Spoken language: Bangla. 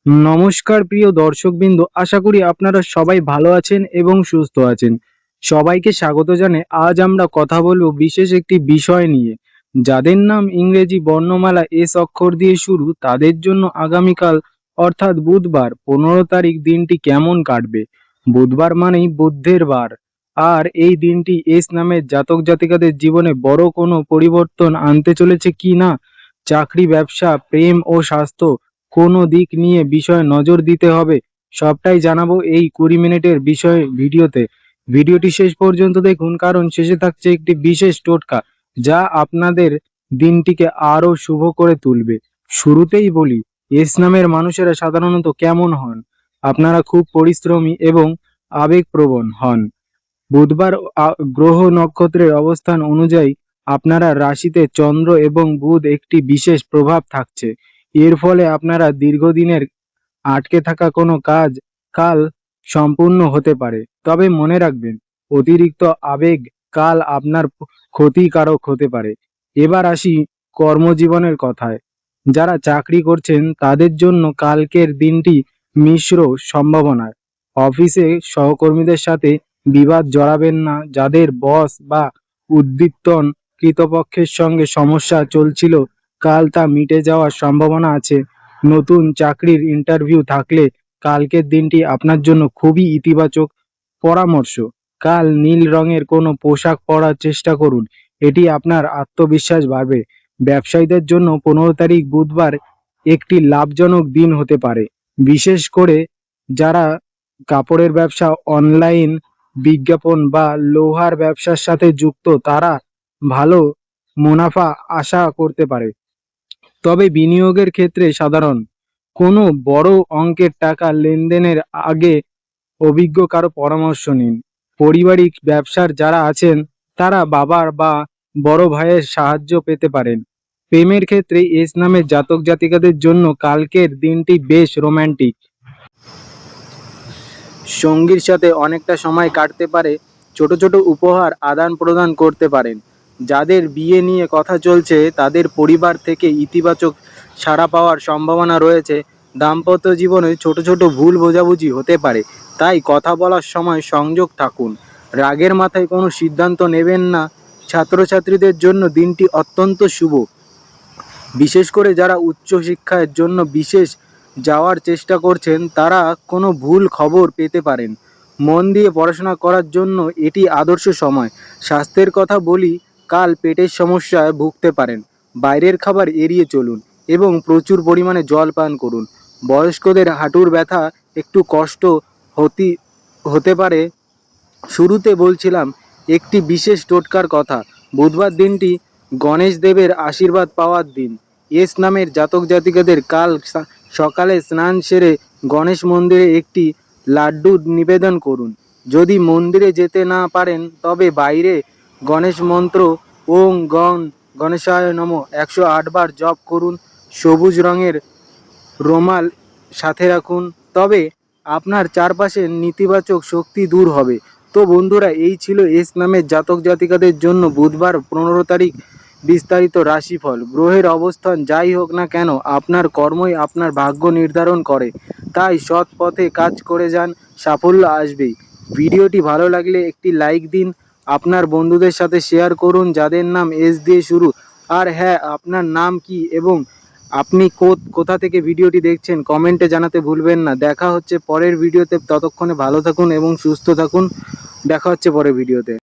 নমস্কার প্রিয় দর্শকবৃন্দ, আশা করি আপনারা সবাই ভালো আছেন এবং সুস্থ আছেন। সবাইকে স্বাগত জানাই। আজ আমরা কথা বলবো বিশেষ একটি বিষয় নিয়ে। যাদের নাম ইংরেজি বর্ণমালা এস অক্ষর দিয়ে শুরু, তাদের জন্য আগামীকাল অর্থাৎ বুধবার 15 তারিখ দিনটি কেমন কাটবে। বুধবার মানেই বুদ্ধের বার, আর এই দিনটি এস নামের জাতক জাতিকাদের জীবনে বড় কোনো পরিবর্তন আনতে চলেছে কি না, চাকরি, ব্যবসা, প্রেম ও স্বাস্থ্য, কোনো দিক নিয়ে বিষয়ে নজর দিতে হবে, সবটাই জানাবো এই 20 মিনিটের বিষয় ভিডিওতে। ভিডিওটি শেষ পর্যন্ত দেখুন, কারণ শেষে থাকছে একটি বিশেষ টোটকা যা আপনাদের দিনটিকে আরো শুভ করে তুলবে। শুরুতেই বলি, এস নামের মানুষেরা সাধারণত কেমন হন। আপনারা খুব পরিশ্রমী এবং আবেগপ্রবণ হন। বুধবার গ্রহ নক্ষত্রের অবস্থান অনুযায়ী আপনারা রাশিতে চন্দ্র এবং বুধ একটি বিশেষ প্রভাব থাকছে। এর ফলে আপনারা দীর্ঘদিনের আটকে থাকা কোনো কাজ কাল সম্পূর্ণ হতে পারে। তবে মনে রাখবেন, অতিরিক্ত আবেগ কাল আপনার ক্ষতিকারক হতে পারে। এবার আসি কর্মজীবনের কথায়। যারা চাকরি করছেন তাদের জন্য কালকের দিনটি মিশ্র সম্ভাবনার। অফিসে সহকর্মীদের সাথে বিবাদ জড়াবেন না। যাদের বস বা উদ্বৃত্তন কৃতপক্ষের সঙ্গে সমস্যা চলছিল, কাল তা মিটে যাওয়ার সম্ভাবনা আছে। নতুন চাকরির ইন্টারভিউ থাকলে কালকের দিনটি আপনার জন্য খুবই ইতিবাচক। পরামর্শ: কাল নীল রঙের কোনো পোশাক পরার চেষ্টা করুন, এটি আপনার আত্মবিশ্বাস বাড়বে। ব্যবসায়ীদের জন্য 15 তারিখ বুধবার একটি লাভজনক দিন হতে পারে, বিশেষ করে যারা কাপড়ের ব্যবসা, অনলাইন বিজ্ঞাপন বা লোহার ব্যবসার সাথে যুক্ত, তারা ভালো মুনাফা আশা করতে পারে। তবে বিনিয়োগের ক্ষেত্রে সাধারণ কোনো বড় অঙ্কের টাকা লেনদেনের আগে অভিজ্ঞ কারো পরামর্শ নিন। পারিবারিক ব্যবসার যারা আছেন তারা বাবার বা বড় ভাইয়ের সাহায্য পেতে পারেন। প্রেমের ক্ষেত্রে এস নামের জাতক জাতিকাদের জন্য কালকের দিনটি বেশ রোমান্টিক। সঙ্গীর সাথে অনেকটা সময় কাটতে পারে, ছোট ছোট উপহার আদান প্রদান করতে পারেন। যাদের বিয়ে নিয়ে কথা চলছে তাদের পরিবার থেকে ইতিবাচক সাড়া পাওয়ার সম্ভাবনা রয়েছে। দাম্পত্য জীবনে ছোট ছোট ভুল বোঝাবুঝি হতে পারে, তাই কথা বলার সময় সংযত থাকুন। রাগের মাথায় কোনো সিদ্ধান্ত নেবেন না। ছাত্রছাত্রীদের জন্য দিনটি অত্যন্ত শুভ, বিশেষ করে যারা উচ্চশিক্ষার জন্য বিশেষ যাওয়ার চেষ্টা করছেন, তারা কোনো ভুল খবর পেতে পারেন। মন দিয়ে পড়াশোনা করার জন্য এটি আদর্শ সময়। স্বাস্থ্যের কথা বলি, কাল পেটের সমস্যায় ভুগতে পারেন। বাইরের খাবার এড়িয়ে চলুন এবং প্রচুর পরিমাণে জল পান করুন। বয়স্কদের হাঁটুর ব্যথা একটু কষ্ট হতে পারে। শুরুতে বলছিলাম একটি বিশেষ টোটকার কথা। বুধবার দিনটি গণেশ দেবের আশীর্বাদ পাওয়ার দিন। এস নামের জাতক জাতিকাদের কাল সকালে স্নান সেরে গণেশ মন্দিরে একটি লাড্ডু নিবেদন করুন। যদি মন্দিরে যেতে না পারেন তবে বাইরে গণেশ মন্ত্র ওং গং গণেশায় নমঃ 108 বার জপ করুন। সবুজ রঙের রুমাল সাথে রাখুন, তবে আপনার চারপাশের নেতিবাচক শক্তি দূর হবে। তো বন্ধুরা, এই ছিল এস নামের জাতক জাতিকাদের জন্য বুধবার 15 তারিখ বিস্তারিত রাশিফল। গ্রহের অবস্থান যাই হোক না কেন, আপনার কর্মই আপনার ভাগ্য নির্ধারণ করে। তাই সৎ পথে কাজ করে যান, সাফল্য আসবেই। ভিডিওটি ভালো লাগলে একটি লাইক দিন, আপনার বন্ধুদের সাথে শেয়ার করুন যাদের নাম এস দিয়ে শুরু। আর হ্যাঁ, আপনার নাম কি এবং আপনি কোথা থেকে ভিডিওটি দেখছেন কমেন্টে জানাতে ভুলবেন না। দেখা হচ্ছে পরের ভিডিওতে, ততক্ষণে ভালো থাকুন এবং সুস্থ থাকুন। দেখা হচ্ছে পরের ভিডিওতে।